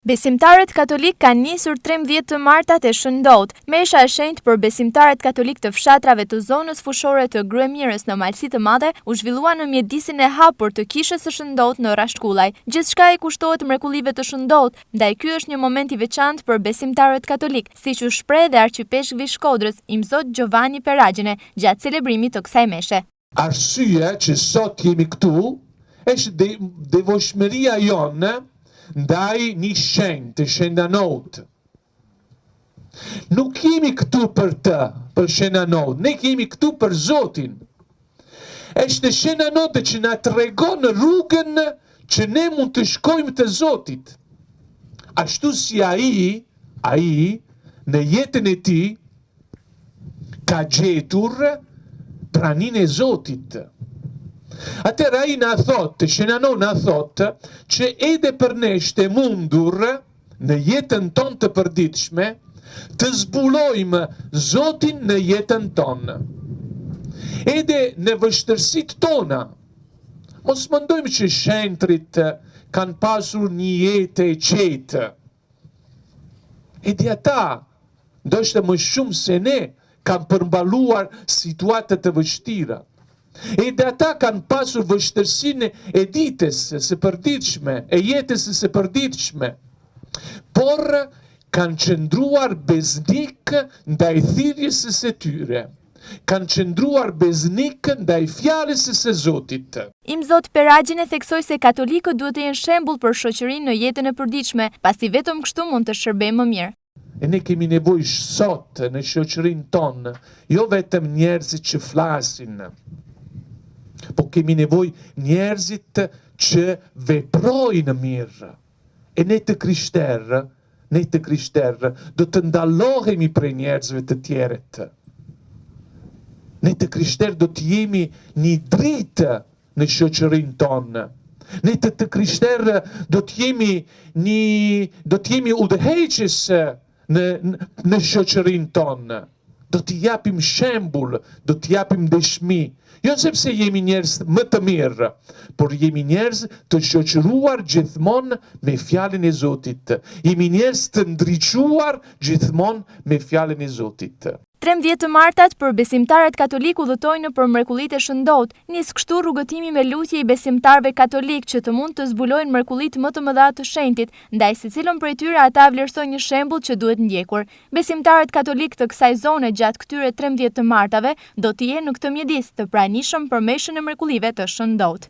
Besimtarët katolik kanë nisur 13 të martat e shëndot. Mesha e shenjtë për besimtarët katolik të fshatrave të zonës fushore të Gryemirës në Malësi të Madhe u zhvillua në mjedisin e hapur të kishës së shëndot në Rashkullaj. Gjithçka i kushtohet mrekullive të shëndot, ndaj ky është një moment i veçantë për besimtarët katolik, siç u shpreh dhe arqipeshkvi i Shkodrës, Imzot Gjovanni Peragjine, gjatë celebrimit të kësaj meshe. Arsyeja që sot jemi këtu është devotshmëria jonë ndaj një shenjë të shenjanot. Nuk jemi këtu për të, për shenjanot, ne jemi këtu për Zotin. Është shenjanote që na tregon rrugën që ne mund të shkojmë te Zoti. Ashtu si ai në jetën e tij ka gjetur praninë e Zotit. Atëra ai na thotë, shenjanon na thotë që edhe për ne është e mundur në jetën tonë të përditshme të zbulojmë Zotin në jetën tonë. Edhe në vështërsitë tona. Mos mendojmë që shenjtrit kanë pasur një jetë e qetë. Edhe ata, ndoshta më shumë se ne, kanë përmbaluar situata të vështira. Edhe ata kanë pasur vështërsinë e ditës së përditshme, e jetës së përditshme, por kanë qëndruar beznik ndaj thirrjes së tyre. Kanë qëndruar beznik ndaj fjalës së Zotit. Imzot Peragjine theksoi se katolikët duhet të jenë shembull për shoqërinë në jetën e përditshme, pasi vetëm kështu mund të shërbejmë më mirë. E ne kemi nevojë sot në shoqërinë tonë, jo vetëm njerëzit që flasin, po kemi nevojë njerëzit që veprojnë mirë. E ne të krishterë, do të ndalohemi prej njerëzve të tjerët. Ne të krishterë do të jemi një dritë në shoqërinë tonë. Ne të krishterë do të jemi udhëheqës në shoqërinë tonë. Do t'i japim shembull, do t'i japim dëshmi. Jo sepse jemi njerëz më të mirë, por jemi njerëz të shoqëruar gjithmonë me fjalën e Zotit. Jemi njerëz të ndriçuar gjithmonë me fjalën e Zotit. 13 të martat për besimtarët katolik udhëtojnë për mrekullitë e shëndot. Nis kështu rrugëtimi me lutje i besimtarëve katolik që të mund të zbulojnë mrekullitë më të mëdha të shenjtit, ndaj secilën prej tyre ata vlerësojnë një shembull që duhet ndjekur. Besimtarët katolik të kësaj zone gjatë këtyre 13 të martave do të jenë në këtë mjedis të pranishëm për meshën e mrekullive të shëndot.